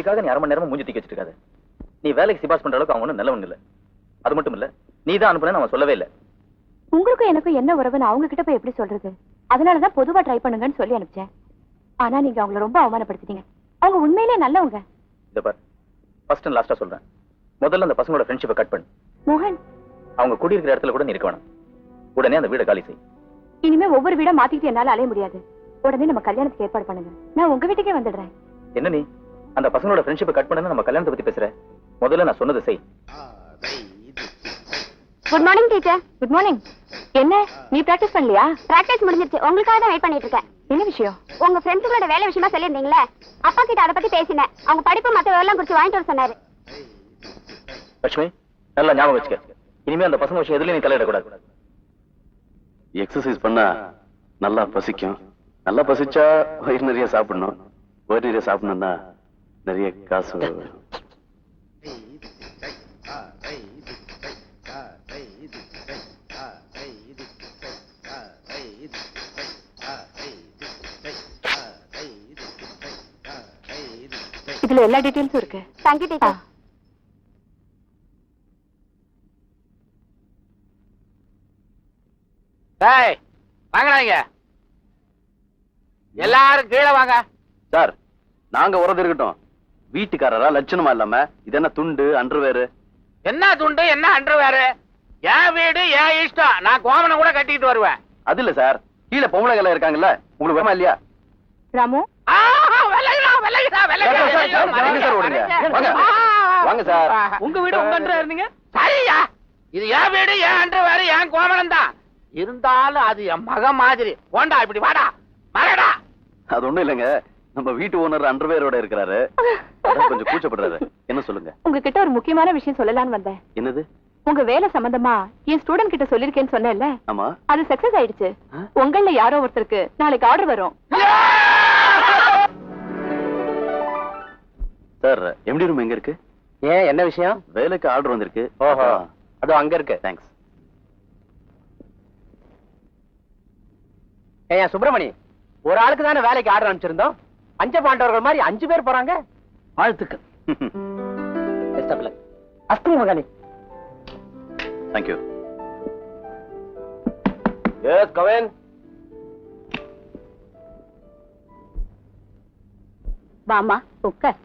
இதுக்காக நீ அரை மணி நேரமா மூஞ்சி தூக்கி வச்சிட்டு இருக்காத. நீ வேலைக்கு சிபாஸ் பண்ற அளவுக்கு அவங்க ஒன்றும் நல்லவன் இல்ல. அது மட்டும் இல்ல, நீ தான் அனுப்புனேன்னு அவன் சொல்லவே இல்லை. உங்களுக்கும் எனக்கும் என்ன உறவுன்னு அவங்க கிட்ட போய் எப்படி சொல்றது? அதனாலதான் பொதுவா ட்ரை பண்ணுங்கன்னு சொல்லி அனுப்பிச்சேன். ஆனா நீங்க அவங்கள ரொம்ப அவமானப்படுத்திட்டீங்க. அவங்க உண்மையிலே நல்லவங்க. இத பார், ஃபர்ஸ்ட் அண்ட் லாஸ்டா சொல்றேன், முதல்ல அந்த பசங்களோட ஃப்ரெண்ட்ஷிப்பை கட் பண்ணு. மோகன், அவங்க குடியிருக்கிற இடத்துல கூட நீ இருக்க வேணாம். உடனே அந்த வீடை காலி செய். இனிமே ஒவ்வொரு வீடா மாத்திக்கிட்டு என்னால அலைய முடியாது. உடனே நம்ம கல்யாணத்துக்கு ஏற்பாடு பண்ணுங்க. நான் உங்க வீட்டுக்கே வந்துடுறேன். என்ன நீ அந்த பசங்களோட ஃப்ரெண்ட்ஷிப்பை கட் பண்ணு, நம்ம கல்யாணத்தை பத்தி பேசுற? முதல்ல நான் சொன்னதை செய். Good morning teacher. Good morning. என்ன நீ பிராக்டிஸ் பண்ணலையா? பிராக்டிஸ் முடிஞ்சிருச்சு. உங்களுக்காக தான் வெயிட் பண்ணிட்டு இருக்கேன். என்ன விஷயம்? உங்க ஃப்ரெண்ட்ஸுங்களோட வேலை விஷயமா சொல்லியிருந்தீங்களே, அப்பா கிட்ட அதை பத்தி பேசினேன். அவங்க படிப்பு மத்த எல்லாம் குறிச்சு வாங்கிட்டு வர சொன்னாரு. லட்சுமி, நல்லா ஞாபகம் வச்சுக்க, இனிமே அந்த பசங்க விஷயம் எதுலயும் நீ தலையிடக்கூடாது. எக்ஸசைஸ் பண்ணா நல்லா பசிக்கும். நல்லா பசிச்சா வயிறு நிறைய சாப்பிடணும். வயிறு நிறைய சாப்பிடணும்னா நிறைய காசு வரும். இதுல எல்லா டீடைல்ஸும் இருக்கு. Thank you teacher. டேய் வாங்கடாங்க, எல்லாரும் கீழே வாங்க. சார், நாங்க உறது இருக்கட்டும், வீட்டுக்காரரா லட்சணமா இல்லாம இது என்ன துண்டு அண்டர்வேர்? என்ன துண்டு என்ன அண்டர்வேர்? என் வீடு என் இஷ்டம், நான் கோமணம் கூட கட்டிட்டு வருவேன். அது இல்ல சார், கீழே பொம்பளைகள் இருக்காங்கல்ல, உங்களுக்கு வேமா இல்லையா? ராமு, வாங்க சார். உங்க வீடு உங்க அண்டர்வேர் இருந்தீங்க சரியா? இது என் வீடு என் அண்டர்வேர் என் கோமணம் தான். இருந்தாலும் அது என் மக மாதிரி. போண்டா இப்படி வாடா, மறடா. அது ஒண்ணும் இல்லைங்க, நம்ம வீட்டு ஓனர் அண்டர்வேரோட இருக்கிறாரு, கொஞ்சம் கூச்சப்படுறாரு. என்ன சொல்லுங்க? உங்ககிட்ட ஒரு முக்கியமான விஷயம் சொல்லலாம்னு வந்தேன். என்னது? உங்க வேலை சம்பந்தமா என் ஸ்டூடெண்ட் கிட்ட சொல்லிருக்கேன்னு சொன்னேன்ல, ஆமா, அது சக்சஸ் ஆயிடுச்சு. உங்கள யாரோ ஒருத்தருக்கு நாளைக்கு ஆர்டர் வரும். சார், எம்டி ரூம் எங்க இருக்கு? ஏன் என்ன விஷயம்? வேலைக்கு ஆர்டர் வந்திருக்கு. ஓஹோ, அது அங்க இருக்கு. தேங்க்ஸ். ஏன் சுப்பிரமணி, ஒரு ஆளுக்கு தானே வேலைக்கு ஆர்டர் அனுப்பிச்சிருந்தோம். பஞ்ச பாண்டவர்கள் மாதிரி 5 பேர் போறாங்க. வாழ்த்துக்கள். அஸ்தி மகனே. தேங்க்யூ. எஸ் கவின். வாமா உட்கார்.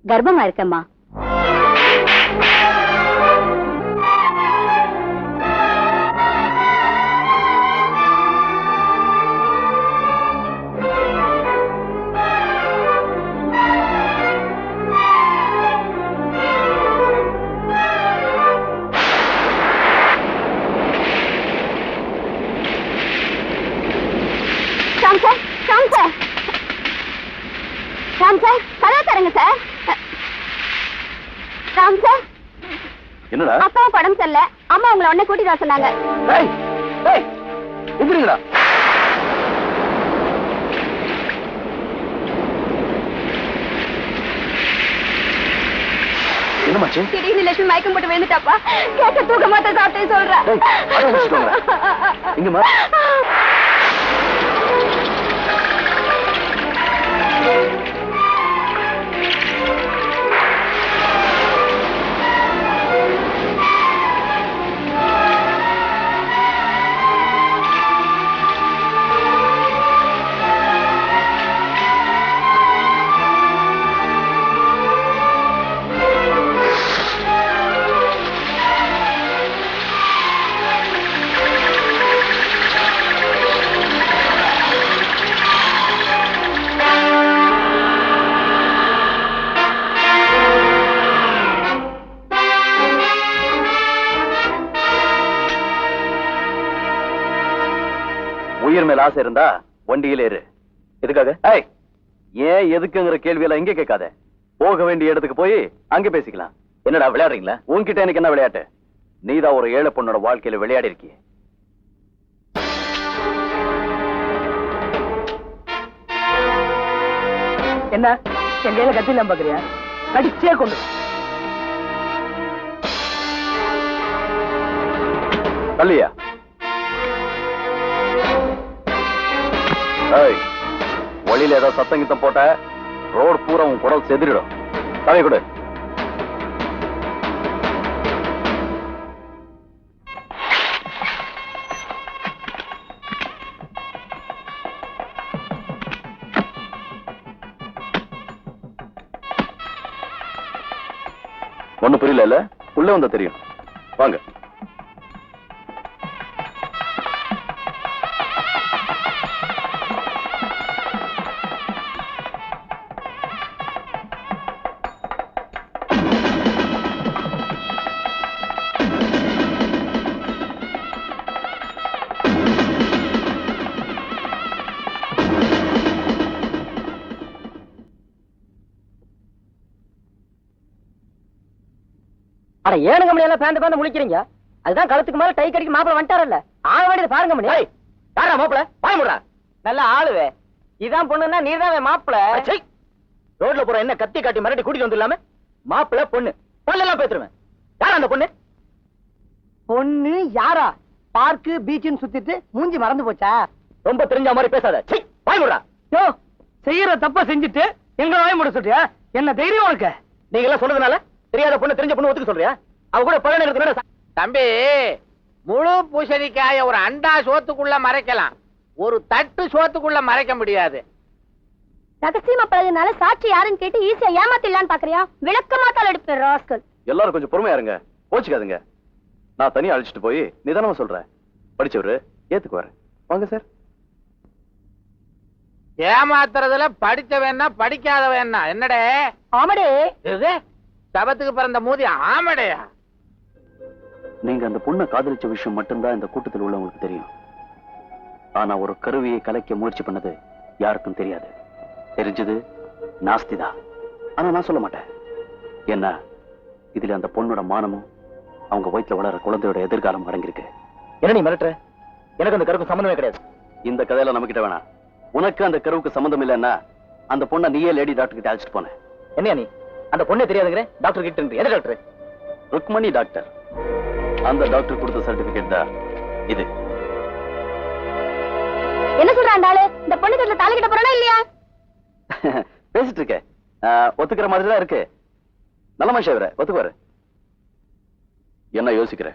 கர்ப்பமா இருக்கம்மா. என்னடா? அப்பாவும் படம் செல்ல, அம்மா உங்களை உடனே கூட்டிட்டு வர சொன்னாங்க. என்னமாச்சு? திடீர்னு லட்சுமி மயக்கம் போட்டு விழுந்துட்டாப்பா. கேட்ட தூக்க மாத்த சாப்பிட்டே சொல்றேன். இங்கம்மா. உயிர் மேல ஆசை இருந்தா வண்டியில ஏறு. எதுக்காக? ஏன் எதுக்குங்கிற கேள்வியெல்லாம் இங்க கேட்காத. போக வேண்டிய இடத்துக்கு போய் அங்க பேசிக்கலாம். என்னடா விளையாடுறீங்களா? உன்கிட்ட எனக்கு என்ன விளையாட்டு? நீதான் ஒரு ஏழை பொண்ணோட வாழ்க்கையில விளையாடி இருக்கிய. என்ன எங்க கத்திலாம் பாக்குறியா? கடிச்சே கொண்டு தள்ளியா? வழியில ஏதாவது சத்தம் கித்தம் போட்ட ரோடு பூரா உன் குடல் செதிரிடும். தலை கொடு. ஒண்ணு புரியல, உள்ள வந்தா தெரியும். வாங்க. அட ஏனுங்க மணி எல்லாம் பேந்த பேந்த முழிக்கிறீங்க? அதுதான் களத்துக்கு மேல டை கடிக்கு மாப்பிள வந்துட்டாரல்ல, ஆக வேண்டியது பாருங்க மணி. யாரா மாப்பிள? வாய முடுறா. நல்ல ஆளுவே. இதான் பொண்ணுன்னா நீதான் மாப்பிள. ரோட்ல போற என்ன கத்தி காட்டி மிரட்டி கூட்டிட்டு வந்து இல்லாம மாப்பிள பொண்ணு பல்லெல்லாம் பேத்துருவேன். யாரா அந்த பொண்ணு? பொண்ணு யாரா? பார்க்கு பீச்சுன்னு சுத்திட்டு மூஞ்சி மறந்து போச்சா? ரொம்ப தெரிஞ்ச மாதிரி பேசாத. வாய முடுறா. யோ, செய்யற தப்ப செஞ்சுட்டு எங்க வாய் மூட சொல்றியா? என்ன தைரியம் உனக்கு? நீங்க எல்லாம் சொல்றதுனால தெரியாத பொண்ணு தெரிஞ்ச பொண்ணு ஒத்துக்க சொல்றியா? அவ கூட பழகினதுனால தம்பி, முழு பூசணிக்காய ஒரு அண்டா சோத்துக்குள்ள மறைக்கலாம், ஒரு தட்டு சோத்துக்குள்ள மறைக்க முடியாது. ரகசியமா பழகுனால சாட்சி யாருன்னு கேட்டு ஈஸியா ஏமாத்திடலான்னு பாக்குறியா? விளக்கமா தலை எடுப்பேன் ராஸ்கல். எல்லாரும் கொஞ்சம் பொறுமையா இருங்க, கோச்சுக்காதுங்க. நான் தனியா அழைச்சிட்டு போய் நிதானமா சொல்றேன். படிச்சவரு ஏத்துக்குவாரு. வாங்க சார். ஏமாத்துறதுல படிச்சவன்னா படிக்காதவன்னா என்னடே? ஆமடே. இது சபத்துக்கு பிறந்த மூதி ஆமடையா? நீங்க அந்த பொண்ணை காதலிச்ச விஷயம் மட்டும்தான் இந்த கூட்டத்தில் உள்ளவங்களுக்கு தெரியும். ஆனா ஒரு கருவியை கலைக்க முயற்சி பண்ணது யாருக்கும் தெரியாது. தெரிஞ்சது நாஸ்திதா. ஆனா நான் சொல்ல மாட்டேன். என்ன, இதுல அந்த பொண்ணோட மானமும் அவங்க வயிற்றுல வளர குழந்தையோட எதிர்காலம் அடங்கியிருக்கு. என்ன நீ மிரட்டுற? எனக்கு அந்த கருவுக்கு சம்பந்தமே கிடையாது. இந்த கதையில நம்ம கிட்ட வேணாம். உனக்கு அந்த கருவுக்கு சம்பந்தம் இல்லைன்னா அந்த பொண்ணை நீயே லேடி டாக்டர் கிட்ட அழைச்சிட்டு போன. என்னையா நீ அந்த பொண்ணே தெரியாதுங்கிற? டாக்டர் கிட்ட என்ன டாக்டர்? ருக்மணி டாக்டர். அந்த டாக்டர் கொடுத்த சர்டிபிகேட் தான் இது. என்ன சொல்ற அந்த ஆளு? இந்த பொண்ணு கட்டில தாலி கட்ட போறானா இல்லையா? பேசிட்டு இருக்க. ஒத்துக்கிற மாதிரி தான் இருக்கு. நல்ல மனுஷன் இவர, ஒத்துக்குவாரு. என்ன யோசிக்கிற?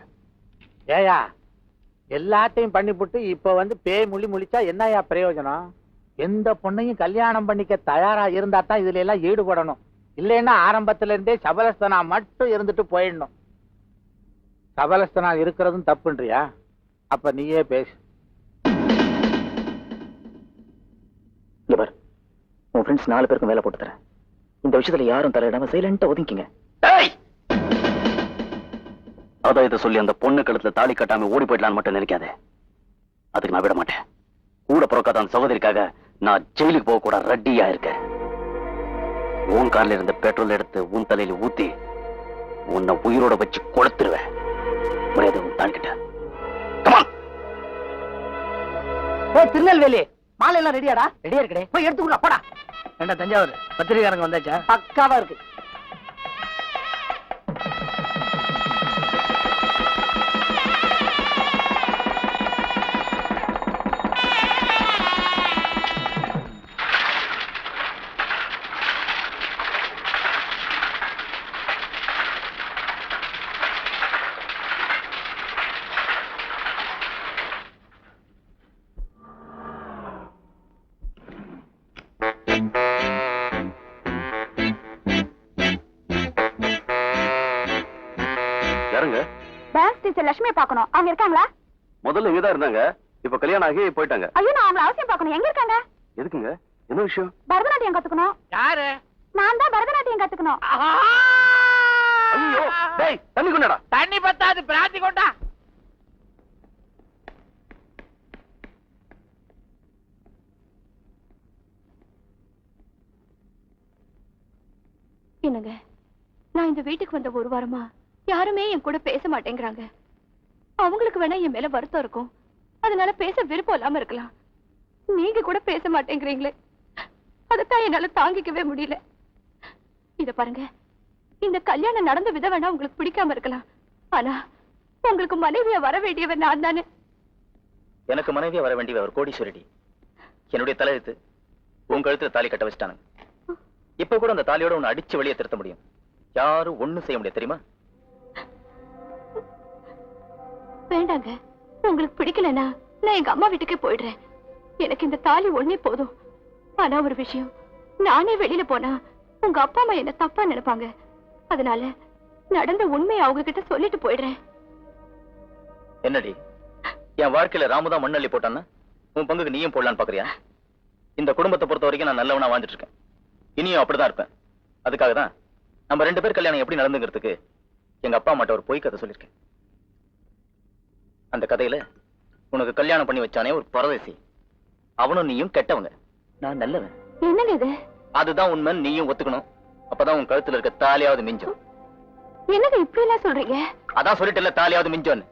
ஏயா, எல்லாத்தையும் பண்ணிவிட்டு இப்ப வந்து பேய் முழி முழிச்சா என்னயா பிரயோஜனம்? எந்த பொண்ணையும் கல்யாணம் பண்ணிக்க தயாரா இருந்தா தான் இதுல எல்லாம் ஈடுபடணும். இல்லைன்னா ஆரம்பத்துல இருந்தே சபலஸ்தனா மட்டும் இருந்துட்டு போயிடணும். சபலஸ்தனா இருக்கிறதும் தப்புன்றியா? அப்ப நீயே பேசு. உன் ஃப்ரெண்ட்ஸ் 4 பேருக்கும் வேலை போட்டு தரேன். இந்த விஷயத்துல யாரும் தலையிடாம சைலண்டா ஒதுங்கிங்க. அதான் இதை சொல்லி அந்த பொண்ணு கழுத்துல தாலி கட்டாம ஓடி போயிடலான்னு மட்டும் நினைக்காதே. அதுக்கு நான் விட மாட்டேன். கூட பிறக்காத அந்த சகோதரிக்காக நான் ஜெயிலுக்கு போக கூட ரெட்டியா இருக்கேன். உன் கார்ல இருந்த பெட்ரோல் எடுத்து உன் தலையில ஊத்தி உன்னை உயிரோட வச்சு கொளுத்துருவேன். மரியாதை உன் தாலிக்கிட்ட. திருநெல்வேலி மாலை எல்லாம் ரெடியாடா? ரெடியா இருக்கடே. போய் எடுத்துக்கூட போடா. ஏண்டா தஞ்சாவூர் பத்திரிகாரங்க வந்தாச்சா? பக்காவா இருக்கு. டான்ஸ் டீச்சர் லட்சுமியை பார்க்கணும். அவங்க இருக்காங்களா? முதல்ல இங்கதான் இருந்தாங்க, இப்ப கல்யாணம் ஆகி போயிட்டாங்க. ஐயோ, நான் அவங்கள அவசியம் பார்க்கணும். எங்க இருக்காங்க? எதுக்குங்க? என்ன விஷயம்? பரதநாட்டியம் கத்துக்கணும். யாரு? நான் தான் பரதநாட்டியம் கத்துக்கணும். ஐயோ, டேய் தண்ணி கொண்டாடா. தண்ணி பத்தாது, பிராந்தி கொண்டா. என்னங்க, நான் இந்த வீட்டுக்கு வந்த 1 வாரமா யாருமே என் கூட பேச மாட்டேங்கிறாங்க. அவங்களுக்கு வேணா என் மேல வருத்தம் இருக்கும், அதனால பேச விருப்பம் இல்லாம இருக்கலாம். நீங்க கூட பேச மாட்டேங்கிறீங்களே, அதத்தான் என்னால தாங்கிக்கவே முடியல. இத பாருங்க, இந்த கல்யாணம் நடந்த விதம் வேணா உங்களுக்கு பிடிக்காம இருக்கலாம், ஆனா உங்களுக்கு மனைவியா வர வேண்டியவன் நான் தானே. எனக்கு மனைவியா வர வேண்டியவ ஒரு கோடீஸ்வரடி. என்னுடைய தலையெழுத்து. உன் கழுத்துல தாலி கட்ட வச்சுட்டானுங்க. இப்ப கூட அந்த தாலியோட உன்னை அடிச்சு வெளியே திருத்த முடியும். யாரும் ஒண்ணும் செய்ய முடியாது தெரியுமா? வேண்டாங்க, உங்களுக்கு பிடிக்கலனா நான் எங்க அம்மா வீட்டுக்கே போயிடுறேன். எனக்கு இந்த தாலி ஒண்ணே போதும். ஆனா ஒரு விஷயம், நானே வெளியில போனா உங்க அப்பா அம்மா என்ன தப்பா நினைப்பாங்க. அதனால நடந்த உண்மையை அவங்க கிட்ட சொல்லிட்டு போயிடுறேன். என்னடி, என் வாழ்க்கையில ராமுதான் மண்ணள்ளி போட்டான்னா உன் பங்குக்கு நீயும் போடலான்னு பாக்குறியா? இந்த குடும்பத்தை பொறுத்த வரைக்கும் நான் நல்லவனா வாழ்ந்துட்டு இருக்கேன். இனியும் அப்படிதான் இருப்பேன். அதுக்காக தான் நம்ம 2 பேர் கல்யாணம் எப்படி நடந்துங்கிறதுக்கு எங்க அப்பா அம்மாட்ட ஒரு பொய் கதை சொல்லியிருக்கேன். அந்த கதையில உனக்கு கல்யாணம் பண்ணி வச்சானே ஒரு பரதேசி, அவனும் நீயும் கெட்டவங்க, நான் நல்லவன். என்னங்க இது? அதுதான் உண்மை, நீயும் ஒத்துக்கணும். அப்பதான் உன் கழுத்துல இருக்க தாலியாவது மிஞ்சும். என்னங்க இப்படி எல்லாம் சொல்றீங்க? அதான் சொல்லிட்டு இல்ல, தாலியாவது மிஞ்சோன்னு.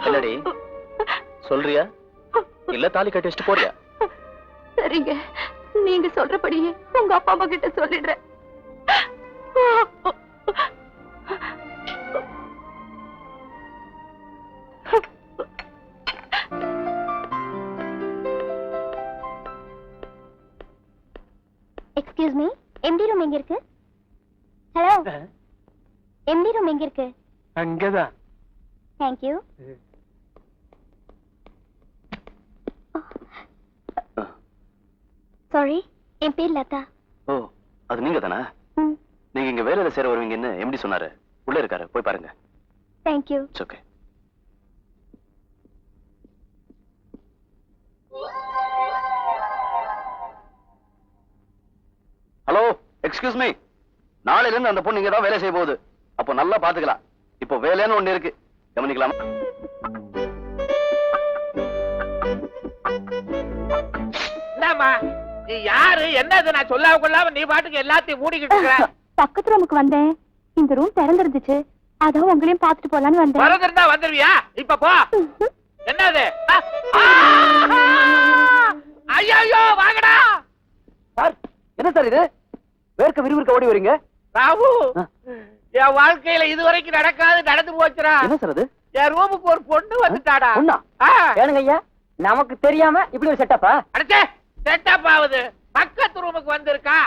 என்னடி சொல்றியா இல்ல தாலி கட்டி வச்சுட்டு போறியா? சரிங்க, நீங்க சொல்றபடியே உங்க அப்பா அம்மா கிட்ட சொல்லிடுறேன். எக்ஸ்கியூஸ் மீ, எம்டி ரூம் எங்க இருக்கு? ஹலோ, எம்டி ரூம் எங்க இருக்கு? அங்கதான். Thank you. சாரி, என் பேர் லதா. ஓ, அது நீங்க தானா? நீங்க இங்க வேலையில சேர வருவீங்கன்னு எம்டி சொன்னாரு. உள்ள இருக்காரு, போய் பாருங்க. Thank you. It's okay. Hello, excuse me. நாளையில இருந்து அந்த பொண்ணு இங்க தான் வேலை செய்ய போகுது. அப்போ நல்லா பாத்துக்கலாம். இப்போ வேலைன்னு ஒண்ணு இருக்கு, கவனிக்கலாமா? என்னம்மா நீ யாரு, என்னது நான் சொல்லாம கொள்ளாம நீ பாட்டுக்கு எல்லாத்தையும் மூடிக்கிட்டு இருக்கிற? பக்கத்து ரூமுக்கு வந்தேன், இந்த ரூம் திறந்திருந்துச்சு, அதான் உங்களையும் பாத்துட்டு போலான்னு வந்தேன். வரதுன்னா வந்துருவியா? இப்ப போ. என்னது? ஐயோ, வாங்கடா. சார், என்ன சார் இது? வேர்க்க விறுவிறுக்க ஓடி வரீங்க? ராவு, என் வாழ்க்கையில இதுவரைக்கும் நடக்காது நடந்து போச்சுடா. என்ன சார் அது? என் ரூமுக்கு ஒரு பொண்ணு வந்துட்டாடா. பொண்ணா? ஏனுங்க ஐயா, நமக்கு தெரியாம இப்படி ஒரு செட்டப்பா? அடச்சே, செட்டப் ஆகுது. பக்கத்து ரூமுக்கு வந்திருக்கா.